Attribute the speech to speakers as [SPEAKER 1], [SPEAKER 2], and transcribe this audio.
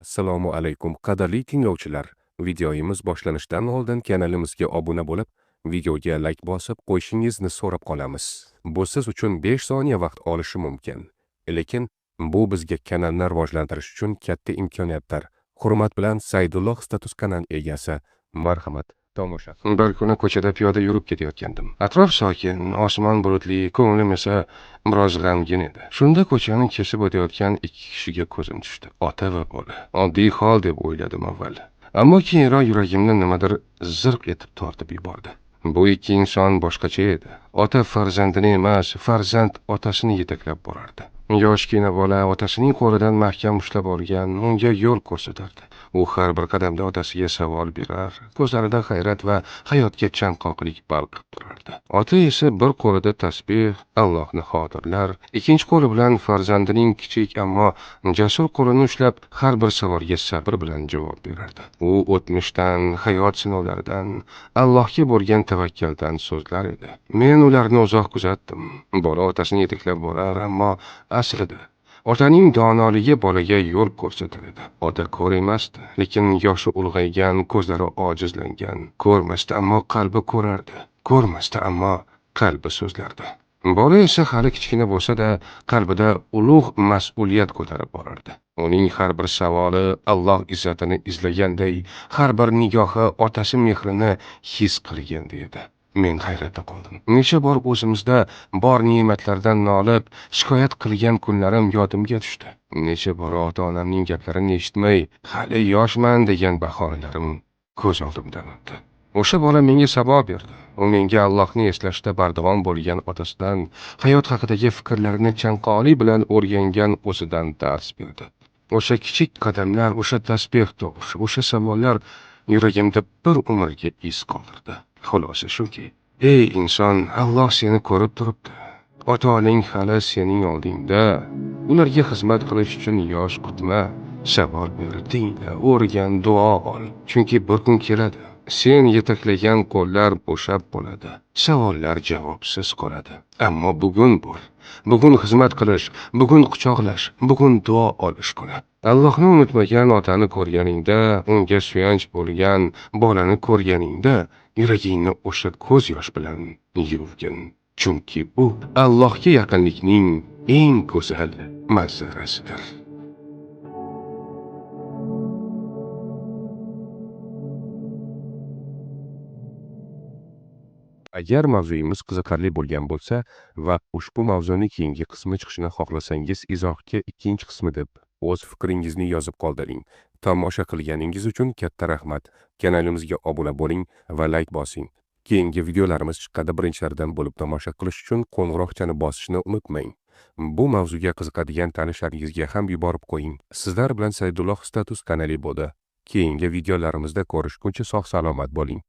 [SPEAKER 1] Assalomu alaykum qadrli tinglovchilar. Videomiz boshlanishidan oldin kanalimizga obuna bo'lib, videoga like bosib qo'yishingizni so'rab qolamiz. Bu siz uchun 5 soniya vaqt olishi mumkin. Lekin bu bizga kanalni rivojlantirish uchun katta imkoniyatdir. Hurmat bilan Saidulloh status kanal egasi. Marhamat. Tomosha. Bir kuni ko'chada piyoda yurib ketayotgandim. Atrof sokin, osmon bulutli, ko'nglim esa biroz g'amgin edi. Shunda ko'chani kesib o'tayotgan ikki kishiga ko'zim tushdi. Ota va bola. Oddiy hol deb o'yladim avval. Ammo keyinroq yuragimni nimadir zirq etib tortib yubordi. Bu ikki inson boshqacha edi. Ota farzandini emas, farzand otasini yetaklab borardi. Yoshgina bola otasining qo'lidan mahkam ushlab olgan, unga yo'l ko'rsatardi. U har bir qadamda otasiga savol berar, ko'zlarida hayrat va hayotga chanqoqlik balqib turardi. Ota esa bir qo'lida tasbih, Allohni xotirlar, ikkinchi qo'li bilan farzandining kichik ammo jasur qo'lini ushlab har bir savolga sabr bilan javob berardi. U o'tmishdan, hayot sinovlaridan, Allohga bo'lgan tavakkaldan so'zlar edi. Men ularni uzoq kuzatdim. Bola otasini yetaklab borar, ammo aslida otaning donoligi bolaga yo'l ko'rsatar edi. Ota ko'r emasdi, lekin yoshi ulg'aygan, ko'zlari ojizlangan. Ko'rmasdi, ammo qalbi ko'rardi. Ko'rmasdi, ammo qalbi so'zlardi. Bola esa hali kichkina bo'lsa-da, qalbida ulug' mas'uliyat ko'tarib borardi. Uning har bir savoli Alloh izzatini izlaganday, har bir nigohi otasi mehrini his qilganda edi. Men hayratda qoldim. Necha bor o'zimizda bor ne'matlardan nolib, shikoyat qilgan kunlarim yodimga tushdi. Necha bor ota-onamning gaplarini eshitmay, hali yoshman degan bahonalarim ko'z oldimdan o'tdi. O'sha bola menga sabab berdi. U menga Allohni eslashda bardavom bo'lgan otasidan, hayot haqidagi fikrlarini chanqoqlik bilan o'rgangan o'zidan dars berdi. O'sha kichik qadamlar, o'sha tasbih tovushi, o'sha savollar yuragimda bir umrga iz qoldirdi. Xulosa shuki, ey inson, Alloh seni ko'rib turibdi. Ota-onang hali sening oldingda. Ularga xizmat qilish uchun yosh kutma. Savol ber, tingla, o'rgan, duo ol. Chunki bir kun keladi. Sen yetaklagan qo'llar bo'shab bo'ladi. Savollar javobsiz qoladi. Ammo bugun bo'l. Bugun xizmat qilish, bugun quchoqlash, bugun duo olish kuni. Allohni unutmagan otani ko'rganingda, unga suyanch bo'lgan bolani ko'rganingda, yuragingni o'sha ko'z yosh bilan yuvgin. Chunki bu Allohga yaqinlikning eng go'zal manzarasidir. Agar mavzuyimiz qiziqarli bo'lgan bo'lsa va ushbu mavzuning keyingi qismi chiqishini xohlasangiz, izohga ikkinchi qismi deb o'z fikringizni yozib qoldiring. Tomosha qilganingiz uchun katta rahmat. Kanalimizga obuna bo'ling va like bosing. Keyingi videolarimiz chiqqanda birinchilardan bo'lib tomosha qilish uchun qo'ng'iroqchani bosishni unutmang. Bu mavzuga qiziqadigan tanishlaringizga ham yuborib qo'ying. Sizlar bilan Saidulloh status kanali bo'ldi. Keyingi videolarimizda ko'rishguncha sog' salomat bo'ling.